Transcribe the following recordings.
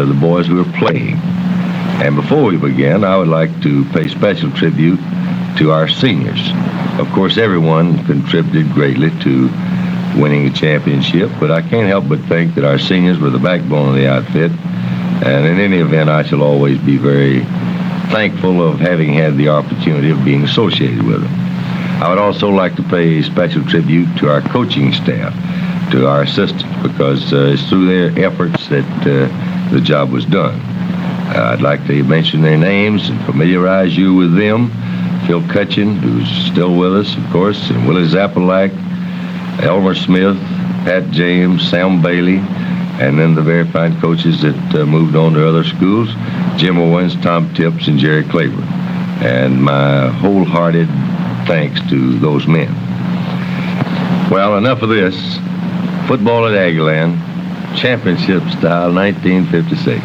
the boys who are playing. And before we begin, I would like to pay special tribute to our seniors. Of course, everyone contributed greatly to winning the championship, but I can't help but think that our seniors were the backbone of the outfit. And in any event, I shall always be very thankful of having had the opportunity of being associated with them. I would also like to pay special tribute to our coaching staff, to our assistants, because it's through their efforts that the job was done. I'd like to mention their names and familiarize you with them. Phil Cutchin, who's still with us, of course, and Willie Zappalak, Elmer Smith, Pat James, Sam Bailey, and then the very fine coaches that moved on to other schools, Jim Owens, Tom Tips, and Jerry Claiborne. And my wholehearted thanks to those men. Well, enough of this. Football at Aggieland, championship style, 1956.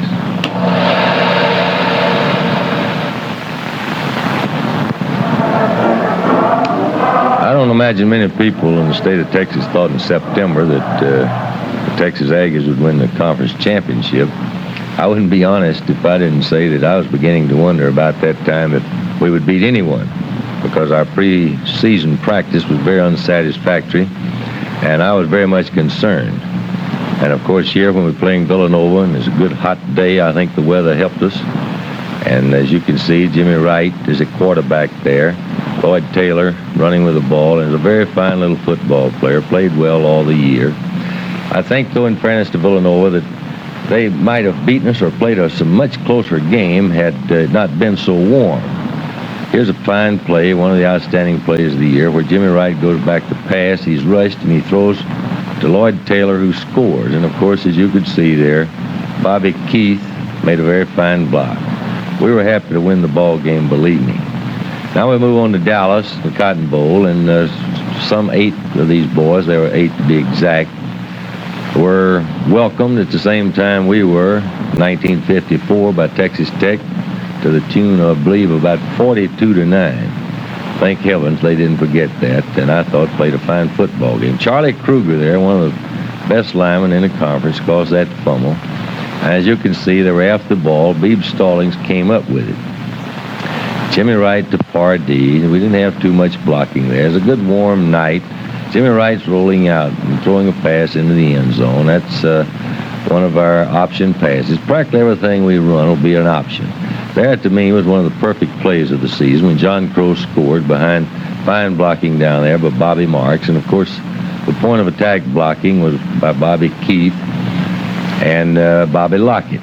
I don't imagine many people in the state of Texas thought in September that the Texas Aggies would win the conference championship. I wouldn't be honest if I didn't say that I was beginning to wonder about that time if we would beat anyone, because our pre-season practice was very unsatisfactory, and I was very much concerned. And of course, here when we're playing Villanova, and it's a good hot day, I think the weather helped us. And as you can see, Jimmy Wright is a quarterback there. Lloyd Taylor running with the ball, and is a very fine little football player, played well all the year. I think, though, in fairness to Villanova, that they might have beaten us or played us a much closer game had it not been so warm. Here's a fine play, one of the outstanding plays of the year, where Jimmy Wright goes back to pass. He's rushed, and he throws to Lloyd Taylor, who scores. And, of course, as you could see there, Bobby Keith made a very fine block. We were happy to win the ball game, believe me. Now we move on to Dallas, the Cotton Bowl, and some 8 of these boys, there were 8 to be exact, were welcomed at the same time we were, 1954, by Texas Tech, to the tune of, I believe, about 42-9. Thank heavens they didn't forget that, and I thought played a fine football game. Charlie Kruger there, one of the best linemen in the conference, caused that fumble. As you can see, they were after the ball. Beebe Stallings came up with it. Jimmy Wright to Pardee. We didn't have too much blocking there. It was a good warm night. Jimmy Wright's rolling out and throwing a pass into the end zone. That's one of our option passes. Practically everything we run will be an option. That, to me, was one of the perfect plays of the season when John Crow scored behind fine blocking down there by Bobby Marks. And, of course, the point of attack blocking was by Bobby Keith and Bobby Lockett.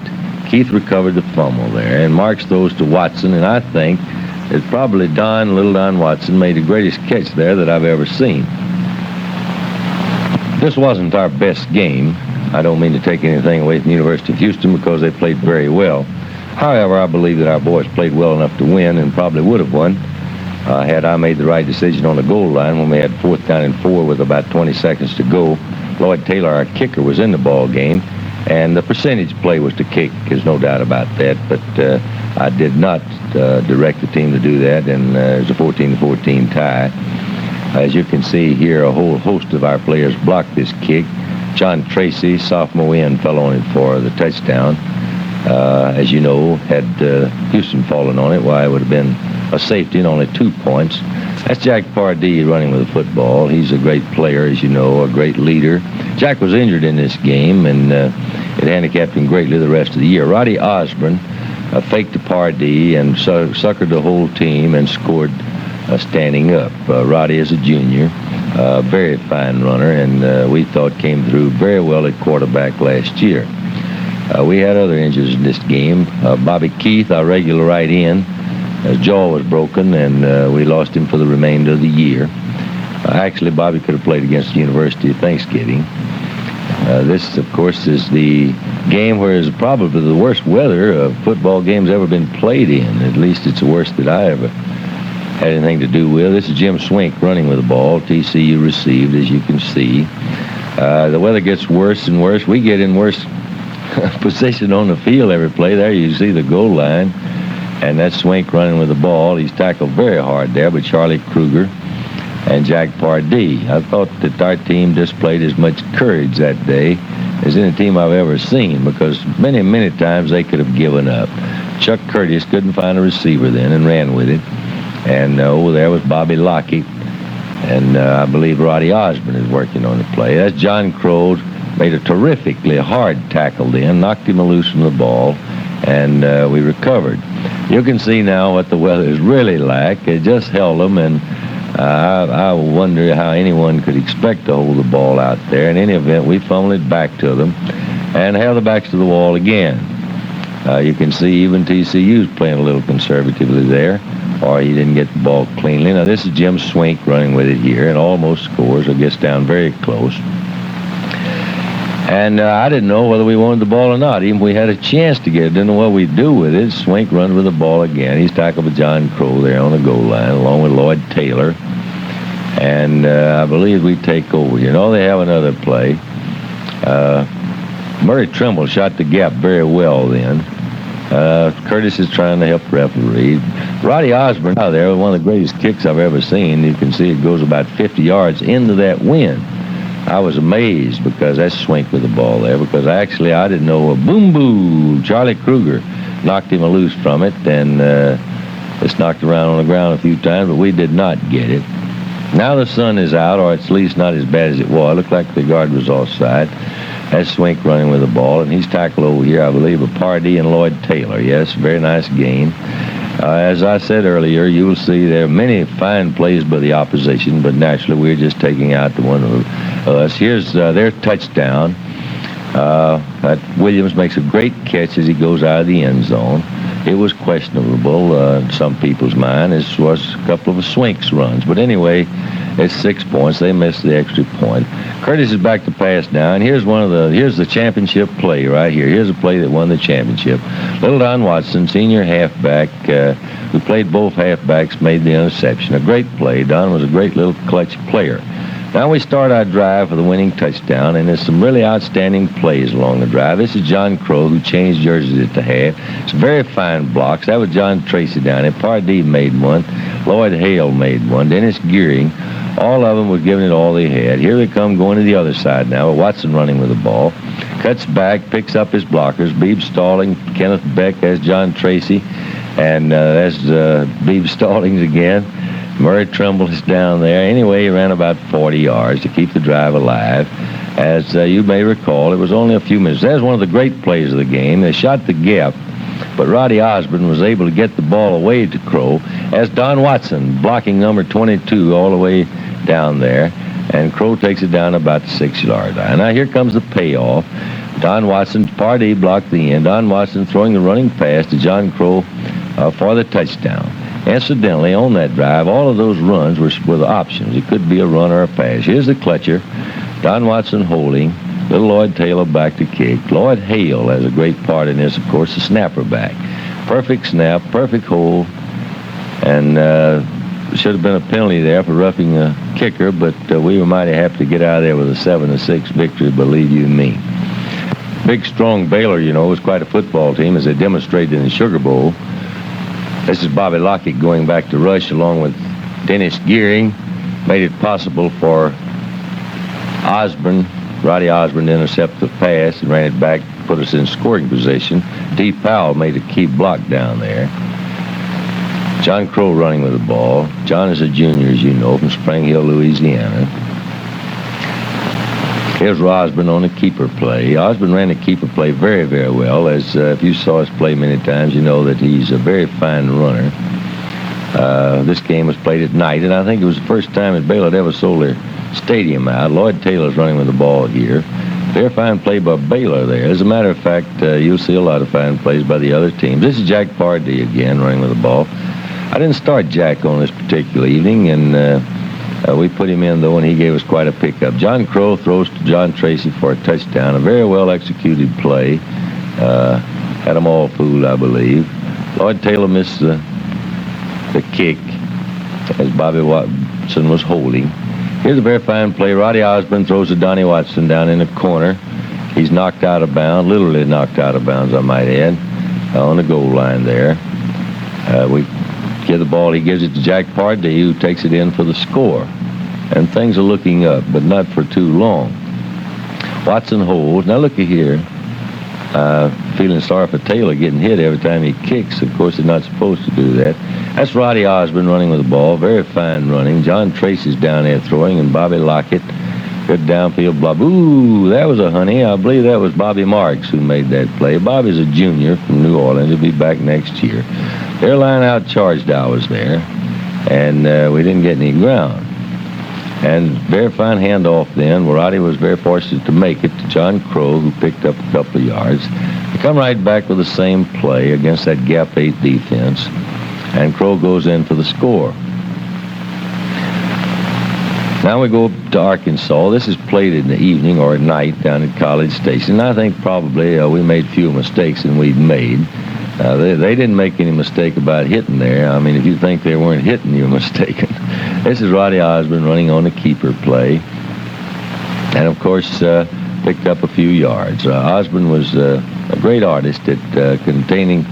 Keith recovered the fumble there, and Marks throws to Watson, and I think that probably Little Don Watson made the greatest catch there that I've ever seen. This wasn't our best game. I don't mean to take anything away from the University of Houston, because they played very well. However, I believe that our boys played well enough to win, and probably would have won had I made the right decision on the goal line when we had 4th down and 4 with about 20 seconds to go. Lloyd Taylor, our kicker, was in the ball game, and the percentage play was to kick. There's no doubt about that, but I did not direct the team to do that, and it was a 14-14 tie. As you can see here, a whole host of our players blocked this kick. John Tracy, sophomore end, fell on it for the touchdown. As you know, had Houston fallen on it, why it would have been a safety and only 2 points. That's Jack Pardee running with the football. He's a great player, as you know, a great leader. Jack was injured in this game, and it handicapped him greatly the rest of the year. Roddy Osborne faked to Pardee and suckered the whole team and scored standing up. Roddy is a junior, very fine runner, and we thought came through very well at quarterback last year. We had other injuries in this game. Bobby Keith, our regular right end, his jaw was broken, and we lost him for the remainder of the year. Actually, Bobby could have played against the University of Thanksgiving. This, of course, is the game where it's probably the worst weather football game's ever been played in. At least it's the worst that I ever had anything to do with. This is Jim Swink running with the ball. TCU received, as you can see. The weather gets worse and worse. We get in worse position on the field every play. There you see the goal line, and that's Swink running with the ball. He's tackled very hard there by Charlie Kruger and Jack Pardee. I thought that our team displayed as much courage that day as any team I've ever seen, because many times they could have given up. Chuck Curtis couldn't find a receiver then and ran with it. And over there was Bobby Lockett. And I believe Roddy Osborne is working on the play. That's John Crow. Made a terrifically hard tackle then, knocked him loose from the ball, and we recovered. You can see now what the weather is really like. It just held them, and I wonder how anyone could expect to hold the ball out there. In any event, we fumbled it back to them and held the backs to the wall again. You can see even TCU's playing a little conservatively there, or he didn't get the ball cleanly. Now, this is Jim Swink running with it here and almost scores or gets down very close. And I didn't know whether we wanted the ball or not. Even if we had a chance to get it, didn't know what we'd do with it. Swink runs with the ball again. He's tackled with John Crow there on the goal line, along with Lloyd Taylor. And I believe we take over. You know, they have another play. Murray Trimble shot the gap very well then. Curtis is trying to help referee. Roddy Osborne out there, one of the greatest kicks I've ever seen. You can see it goes about 50 yards into that wind. I was amazed because that's Swink with the ball there, because actually I didn't know. Boom. Charlie Kruger knocked him loose from it, and it's knocked around on the ground a few times, but we did not get it. Now the sun is out, or at least not as bad as it was. It looked like the guard was offside. That's Swink running with the ball, and he's tackled over here, I believe, a Pardee and Lloyd Taylor. Yes, very nice gain. As I said earlier, you will see there are many fine plays by the opposition, but naturally we're just taking out the one of us. Here's their touchdown. That Williams makes a great catch as he goes out of the end zone. It was questionable in some people's mind, as was a couple of Swink's runs. But anyway, it's 6 points. They missed the extra point. Curtis is back to pass now, and here's the championship play right here. Here's a play that won the championship. Little Don Watson, senior halfback, who played both halfbacks, made the interception. A great play. Don was a great little clutch player. Now we start our drive for the winning touchdown, and there's some really outstanding plays along the drive. This is John Crow, who changed jerseys at the half. It's very fine blocks. That was John Tracy down there. Pardee made one. Lloyd Hale made one. Dennis Gearing. All of them were giving it all they had. Here they come going to the other side now. Watson running with the ball. Cuts back, picks up his blockers. Beebe Stallings, Kenneth Beck, as John Tracy. And that's Beebe Stallings again. Murray Trimble is down there. Anyway, he ran about 40 yards to keep the drive alive. As you may recall, it was only a few minutes. That's one of the great plays of the game. They shot the gap, but Roddy Osborne was able to get the ball away to Crow, as Don Watson blocking number 22 all the way down there, and Crow takes it down about the 6-yard line. Now here comes the payoff. Don Watson, Pardee blocked the end. Don Watson throwing the running pass to John Crow for the touchdown. Incidentally, on that drive, all of those runs were the options. It could be a run or a pass. Here's the clutcher. Don Watson holding. Little Lloyd Taylor back to kick. Lloyd Hale has a great part in this, of course, the snapper back. Perfect snap, perfect hold, and should have been a penalty there for roughing a kicker, but we were mighty happy to get out of there with a 7-6 victory, believe you me. Big, strong Baylor, you know, was quite a football team, as they demonstrated in the Sugar Bowl. This is Bobby Lockett going back to rush along with Dennis Gearing. Made it possible for Roddy Osborne to intercept the pass and ran it back, put us in scoring position. D. Powell made a key block down there. John Crow running with the ball. John is a junior, as you know, from Spring Hill, Louisiana. Here's Osborne on the keeper play. Osborne ran the keeper play very, very well. As if you saw us play many times, you know that he's a very fine runner. This game was played at night, and I think it was the first time that Baylor had ever sold their stadium out. Lloyd Taylor's running with the ball here. Very fine play by Baylor there. As a matter of fact, you'll see a lot of fine plays by the other teams. This is Jack Pardee again running with the ball. I didn't start Jack on this particular evening, and we put him in, though, and he gave us quite a pickup. John Crow throws to John Tracy for a touchdown. A very well-executed play. Had them all fooled, I believe. Lloyd Taylor missed the kick as Bobby Watson was holding. Here's a very fine play. Roddy Osborne throws to Donnie Watson down in the corner. He's knocked out of bounds, literally knocked out of bounds, I might add, on the goal line there. We give the ball, he gives it to Jack Pardee, who takes it in for the score. And things are looking up, but not for too long. Watson holds. Now look at here. Feeling sorry for Taylor getting hit every time he kicks. Of course, they're not supposed to do that. That's Roddy Osborne running with the ball. Very fine running. John Tracy's down there throwing, and Bobby Lockett. Good downfield blob. Ooh, that was a honey. I believe that was Bobby Marks who made that play. Bobby's a junior from New Orleans. He'll be back next year. Their line out charged ours there, and we didn't get any ground. And very fine handoff then. Roddy was very fortunate to make it to John Crow, who picked up a couple of yards. They come right back with the same play against that gap 8 defense, and Crow goes in for the score. Now we go to Arkansas. This is played in the evening or at night down at College Station. I think probably we made fewer mistakes than we'd made. They didn't make any mistake about hitting there. I mean, if you think they weren't hitting, you're mistaken. This is Roddy Osborne running on the keeper play. And, of course, picked up a few yards. Osborne was a great artist at containing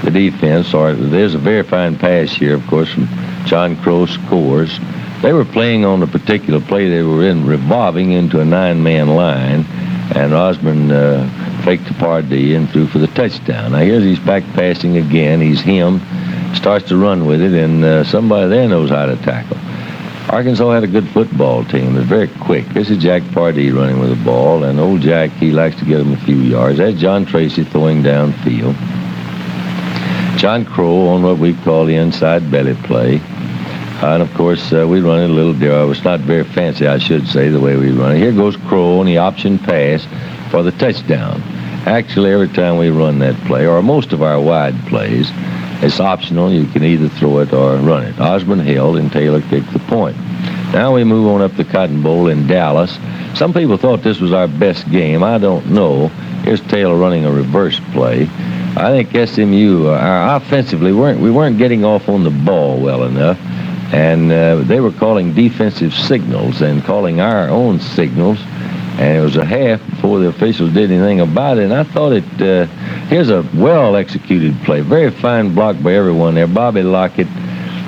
the defense. There's a very fine pass here, of course, from John Crow scores. They were playing on the particular play they were in, revolving into a 9-man line, and Osborne faked the Pardee and threw for the touchdown. Now here's he's back passing again. He's him, starts to run with it, and somebody there knows how to tackle. Arkansas had a good football team. They're very quick. This is Jack Pardee running with the ball, and old Jack, he likes to get him a few yards. That's John Tracy throwing downfield. John Crow on what we call the inside belly play. And, of course, we run it a little different. It's not very fancy, I should say, the way we run it. Here goes Crow on the option pass for the touchdown. Actually, every time we run that play, or most of our wide plays, it's optional. You can either throw it or run it. Osborne held, and Taylor kicked the point. Now we move on up the Cotton Bowl in Dallas. Some people thought this was our best game. I don't know. Here's Taylor running a reverse play. I think SMU, offensively, we weren't getting off on the ball well enough. And they were calling defensive signals and calling our own signals. And it was a half before the officials did anything about it. And I thought here's a well-executed play. Very fine block by everyone there. Bobby Lockett,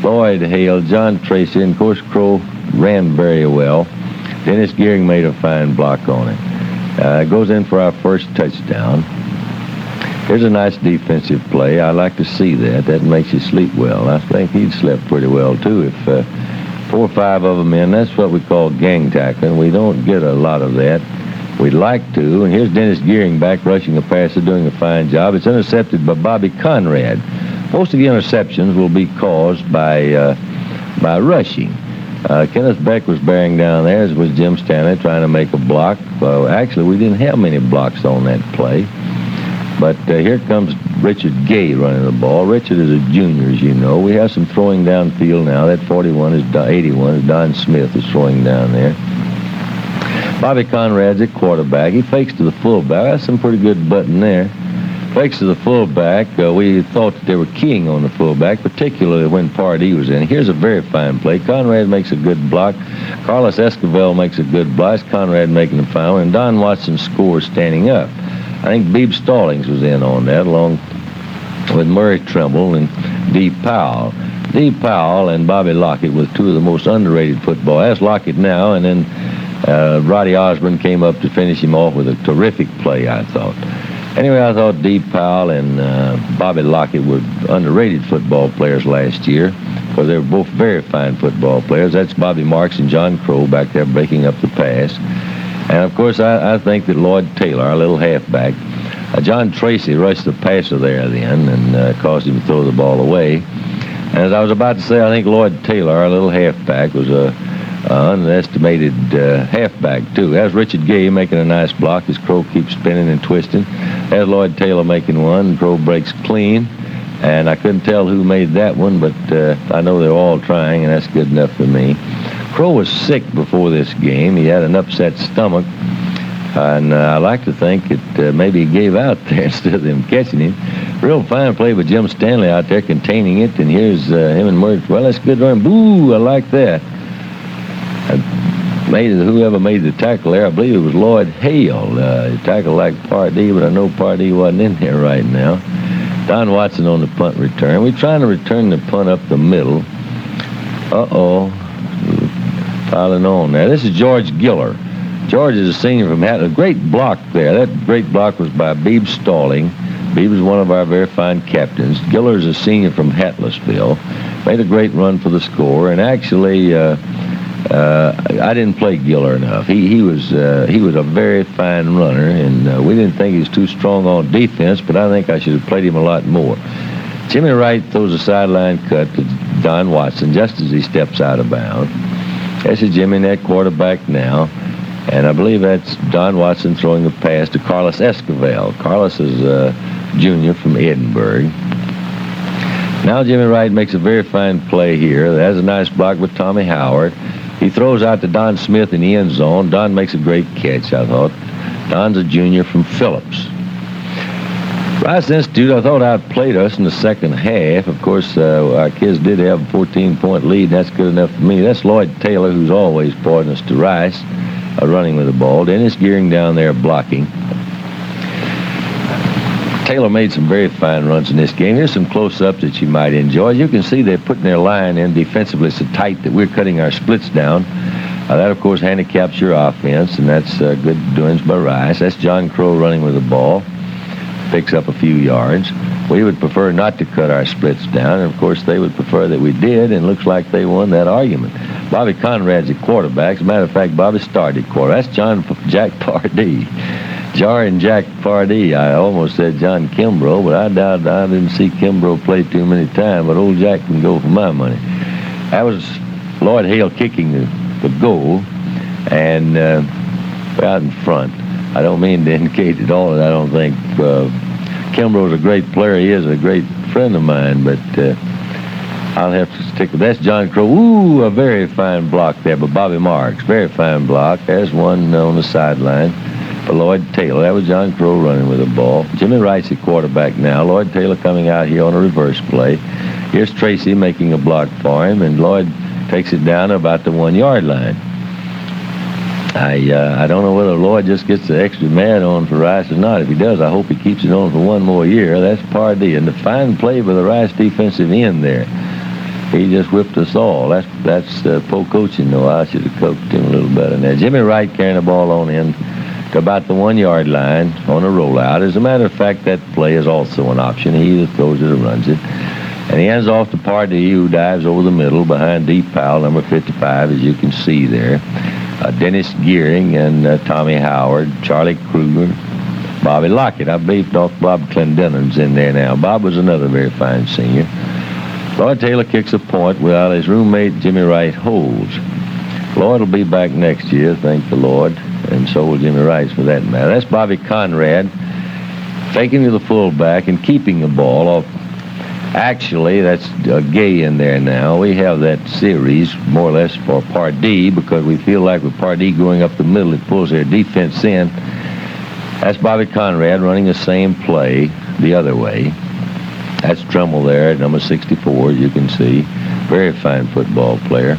Lloyd Hale, John Tracy, and, of course, Crow ran very well. Dennis Gearing made a fine block on it. Goes in for our first touchdown. Here's a nice defensive play. I like to see that. That makes you sleep well. I think he'd slept pretty well, too, if 4 or 5 of them in. That's what we call gang tackling. We don't get a lot of that. We'd like to. And here's Dennis Gearing back rushing a passer, doing a fine job. It's intercepted by Bobby Conrad. Most of the interceptions will be caused by rushing. Kenneth Beck was bearing down there, as was Jim Stanley, trying to make a block. Actually, we didn't have many blocks on that play. But here comes Richard Gay running the ball. Richard is a junior, as you know. We have some throwing downfield now. That 81 is Don Smith is throwing down there. Bobby Conrad's at quarterback. He fakes to the fullback. That's some pretty good button there. Fakes to the fullback. We thought that they were keying on the fullback, particularly when Pardee was in. Here's a very fine play. Conrad makes a good block. Carlos Esquivel makes a good block. It's Conrad making the final, and Don Watson scores standing up. I think Beebe Stallings was in on that, along with Murray Trimble and Dee Powell. Dee Powell and Bobby Lockett were 2 of the most underrated football. That's Lockett now, and then Roddy Osborne came up to finish him off with a terrific play, I thought. Anyway, I thought Dee Powell and Bobby Lockett were underrated football players last year, because they were both very fine football players. That's Bobby Marks and John Crow back there breaking up the pass. And, of course, I think that Lloyd Taylor, our little halfback, John Tracy rushed the passer there then and caused him to throw the ball away. And as I was about to say, I think Lloyd Taylor, our little halfback, was a underestimated halfback, too. There's Richard Gay making a nice block as Crow keeps spinning and twisting. There's Lloyd Taylor making one. Crow breaks clean. And I couldn't tell who made that one, but I know they're all trying, and that's good enough for me. Crow was sick before this game. He had an upset stomach, and I like to think that maybe he gave out there instead of them catching him. Real fine play by Jim Stanley out there containing it, and here's him and Murray. Well, that's good run. Boo! I like that. Whoever made the tackle there, I believe it was Lloyd Hale. He tackled like Pardee, but I know Pardee wasn't in there right now. Don Watson on the punt return. We're trying to return the punt up the middle. Uh-oh. Piling on there. This is George Giller. George is a senior from Hatless. A great block there. That great block was by Beebe Stalling. Beebe was one of our very fine captains. Giller is a senior from Hattlesville. Made a great run for the score, and actually, I didn't play Giller enough. He was a very fine runner, and we didn't think he was too strong on defense, but I think I should have played him a lot more. Jimmy Wright throws a sideline cut to Don Watson just as he steps out of bounds. This is Jimmy, net quarterback now. And I believe that's Don Watson throwing the pass to Carlos Esquivel. Carlos is a junior from Edinburgh. Now Jimmy Wright makes a very fine play here. That's a nice block with Tommy Howard. He throws out to Don Smith in the end zone. Don makes a great catch, I thought. Don's a junior from Phillips. Rice Institute, I thought, outplayed us in the second half. Of course, our kids did have a 14-point lead. That's good enough for me. That's Lloyd Taylor, who's always poisonous to Rice, running with the ball. Dennis Gearing down there blocking. Taylor made some very fine runs in this game. Here's some close-ups that you might enjoy. You can see they're putting their line in defensively so tight that we're cutting our splits down. That, of course, handicaps your offense, and that's good doings by Rice. That's John Crow running with the ball. Picks up a few yards. We would prefer not to cut our splits down, and of course they would prefer that we did, and it looks like they won that argument. Bobby Conrad's at quarterback. As a matter of fact, Bobby started quarterback. That's Jack Pardee. Jar and Jack Pardee. I almost said John Kimbrough, but I doubt I didn't see Kimbrough play too many times, but old Jack can go for my money. That was Lloyd Hale kicking the goal, and out in front. I don't mean to indicate at all that I don't think Kimbrough's a great player. He is a great friend of mine, but I'll have to stick with that. That's John Crow. Ooh, a very fine block there by Bobby Marks. Very fine block. There's one on the sideline for Lloyd Taylor. That was John Crow running with the ball. Jimmy Wright's at quarterback now. Lloyd Taylor coming out here on a reverse play. Here's Tracy making a block for him, and Lloyd takes it down to about the 1-yard line. I don't know whether Lloyd just gets the extra mad on for Rice or not. If he does, I hope he keeps it on for one more year. That's Pardee. And the fine play by the Rice defensive end there. He just whipped us all. That's poor coaching, though. I should have coached him a little better than that. Jimmy Wright carrying the ball on in to about the 1-yard line on a rollout. As a matter of fact, that play is also an option. He either throws it or runs it. And he hands off to Pardee, who dives over the middle behind Deep Powell, number 55, as you can see there. Dennis Gearing and Tommy Howard, Charlie Kruger, Bobby Lockett. I believe Bob Clendenin's in there now. Bob was another very fine senior. Lloyd Taylor kicks a point while his roommate Jimmy Wright holds. Lloyd will be back next year, thank the Lord, and so will Jimmy Wright for that matter. That's Bobby Conrad faking to the fullback and keeping the ball off. Actually, that's Gay in there now. We have that series more or less for Pardee because we feel like with Pardee going up the middle, it pulls their defense in. That's Bobby Conrad running the same play the other way. That's Dremel there at number 64, you can see. Very fine football player.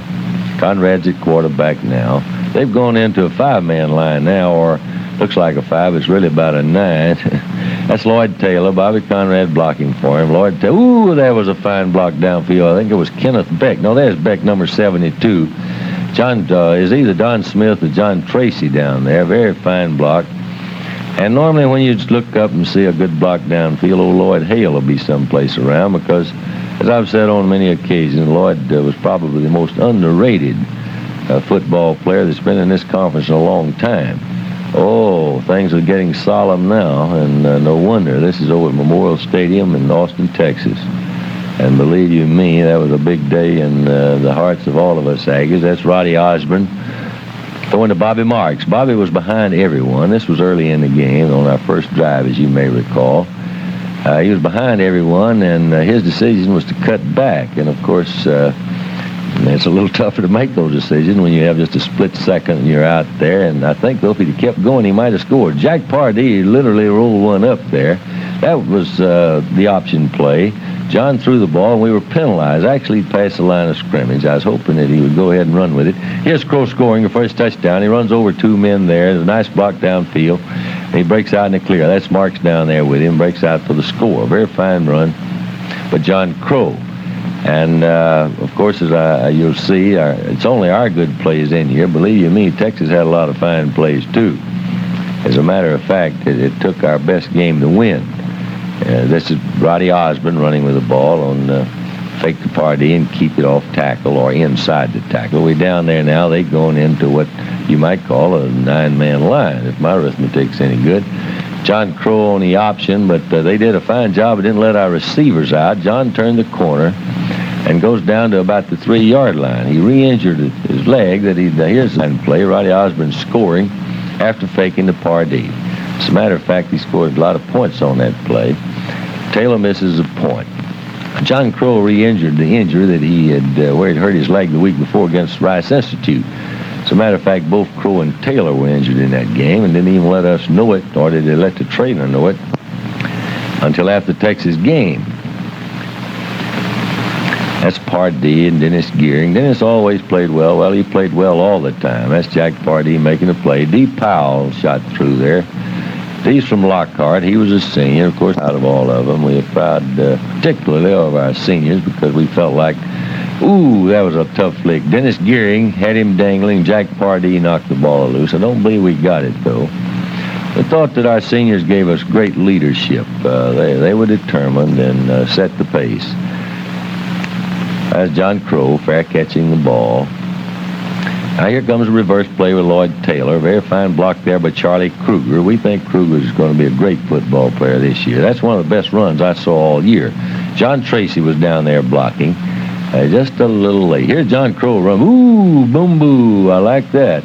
Conrad's at quarterback now. They've gone into a 5-man line now, or looks like a 5. It's really about a 9. That's Lloyd Taylor. Bobby Conrad blocking for him. Lloyd Taylor. Ooh, that was a fine block downfield. I think it was Kenneth Beck. No, there's Beck, number 72. John is either Don Smith or John Tracy down there. Very fine block. And normally when you just look up and see a good block downfield, old Lloyd Hale will be someplace around because, as I've said on many occasions, Lloyd was probably the most underrated football player that's been in this conference in a long time. Oh, things are getting solemn now, and no wonder. This is over at Memorial Stadium in Austin, Texas. And believe you me, that was a big day in the hearts of all of us Aggies. That's Roddy Osborne throwing to Bobby Marks. Bobby was behind everyone. This was early in the game on our first drive, as you may recall. He was behind everyone, and his decision was to cut back. And, of course, it's a little tougher to make those decisions when you have just a split second and you're out there. And I think, though, if he'd kept going, he might have scored. Jack Pardee literally rolled one up there. That was the option play. John threw the ball, and we were penalized. Actually, he passed the line of scrimmage. I was hoping that he would go ahead and run with it. Here's Crow scoring the first touchdown. He runs over 2 men there. There's a nice block downfield. And he breaks out in the clear. That's Marks down there with him. Breaks out for the score. Very fine run. But John Crow. And, of course, as you'll see, it's only our good plays in here. Believe you me, Texas had a lot of fine plays, too. As a matter of fact, it took our best game to win. This is Roddy Osborne running with the ball on fake the party and keep it off tackle or inside the tackle. We're down there now. They're going into what you might call a 9-man line, if my arithmetic's any good. John Crow on the option, but they did a fine job. It didn't let our receivers out. John turned the corner and goes down to about the 3-yard line. He re-injured his leg. Here's the play. Roddy Osborne scoring after faking the Pardee. As a matter of fact, he scored a lot of points on that play. Taylor misses a point. John Crow re-injured the injury that he had where he hurt his leg the week before against Rice Institute. As a matter of fact, both Crow and Taylor were injured in that game and didn't even let us know it, or did they let the trainer know it, until after the Texas game. That's Pardee and Dennis Gearing. Dennis always played well. Well, he played well all the time. That's Jack Pardee making the play. D. Powell shot through there. He's from Lockhart. He was a senior, of course, out of all of them. We are proud, particularly of our seniors, because we felt like, ooh, that was a tough flick. Dennis Gearing had him dangling. Jack Pardee knocked the ball loose. I don't believe we got it, though. We thought that our seniors gave us great leadership. They were determined and set the pace. That's John Crow, fair catching the ball. Now here comes a reverse play with Lloyd Taylor. Very fine block there by Charlie Kruger. We think Kruger is going to be a great football player this year. That's one of the best runs I saw all year. John Tracy was down there blocking. Just a little late. Here's John Crow run. Ooh, boom, boo. I like that.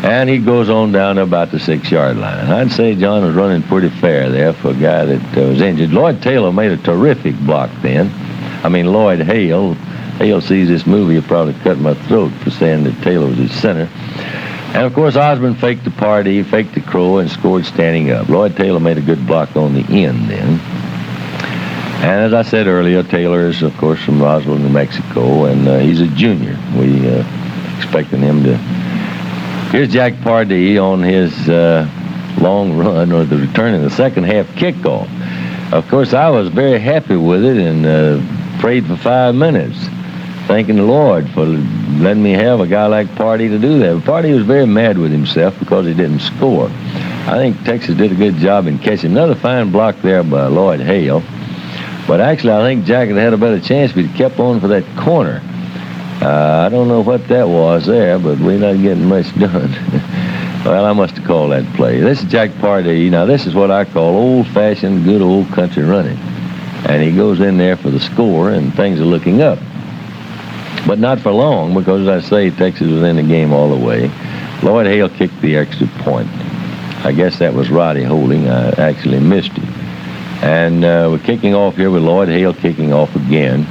And he goes on down to about the 6-yard line. I'd say John was running pretty fair there for a guy that was injured. Lloyd Taylor made a terrific block then. Lloyd Hale. Hale sees this movie, he'll probably cut my throat for saying that Taylor was his center. And, of course, Osborne faked the Pardee, faked the Crow, and scored standing up. Lloyd Taylor made a good block on the end then. And as I said earlier, Taylor is, of course, from Roswell, New Mexico, and he's a junior. We expecting him to... Here's Jack Pardee on his long run, or the return in the second half kickoff. Of course, I was very happy with it and prayed for 5 minutes, thanking the Lord for letting me have a guy like Pardee to do that. But Pardee was very mad with himself because he didn't score. I think Texas did a good job in catching. Another fine block there by Lloyd Hale. But actually, I think Jack had a better chance if he'd kept on for that corner. I don't know what that was there, but we're not getting much done. Well, I must have called that play. This is Jack Pardee. Now, this is what I call old-fashioned, good old country running. And he goes in there for the score, and things are looking up. But not for long, because, as I say, Texas was in the game all the way. Lloyd Hale kicked the extra point. I guess that was Roddy holding. I actually missed it. And we're kicking off here with Lloyd Hale kicking off again.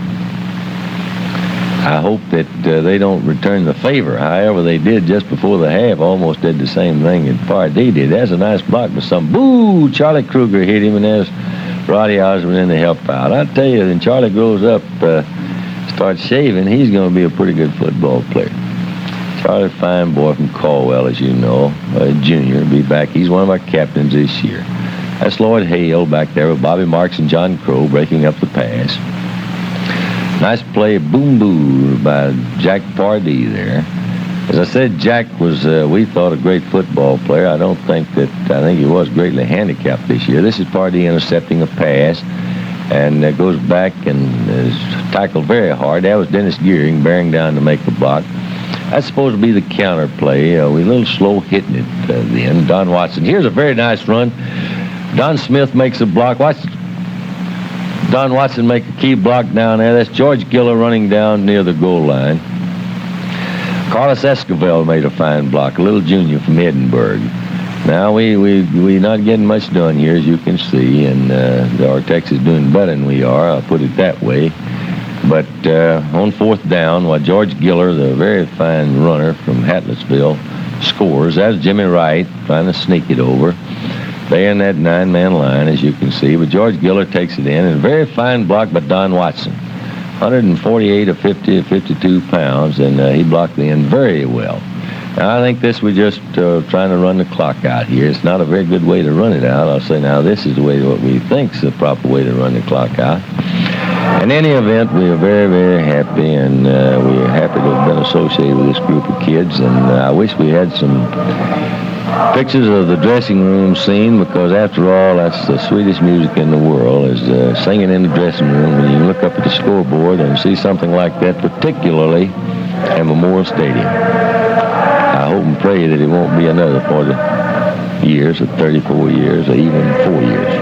I hope that they don't return the favor. However, they did just before the half, almost did the same thing that Pardee did. That's a nice block, but boo! Charlie Kruger hit him, and there's Roddy Osborne in to help out. I tell you, when Charlie grows up, starts shaving, he's going to be a pretty good football player. Charlie, fine boy from Caldwell, as you know, a junior, be back. He's one of our captains this year. That's Lloyd Hale back there with Bobby Marks and John Crow breaking up the pass. Nice play, boom-boo, by Jack Pardee there. As I said, Jack was, we thought, a great football player. I think he was greatly handicapped this year. This is Pardee intercepting a pass, and goes back and is tackled very hard. That was Dennis Gearing bearing down to make the block. That's supposed to be the counter play. We're a little slow hitting it then. Don Watson. Here's a very nice run. Don Smith makes a block. Watch Don Watson make a key block down there. That's George Giller running down near the goal line. Carlos Esquivel made a fine block, a little junior from Edinburgh. Now we're not getting much done here, as you can see, and our Texas doing better than we are. I'll put it that way. But on fourth down, while George Giller, the very fine runner from Hatlettsville, scores. That's Jimmy Wright trying to sneak it over. They're in that 9-man line, as you can see. But George Giller takes it in. And a very fine block by Don Watson. 148 or 50 or 52 pounds, and he blocked the end very well. Now, I think this we're just trying to run the clock out here. It's not a very good way to run it out. I'll say now this is the way what we think's the proper way to run the clock out. In any event, we are very, very happy, and we are happy to have been associated with this group of kids, and I wish we had some pictures of the dressing room scene, because after all, that's the sweetest music in the world, is singing in the dressing room. When you look up at the scoreboard and see something like that, particularly at Memorial Stadium. I hope and pray that it won't be another 40 years or 34 years or even 4 years.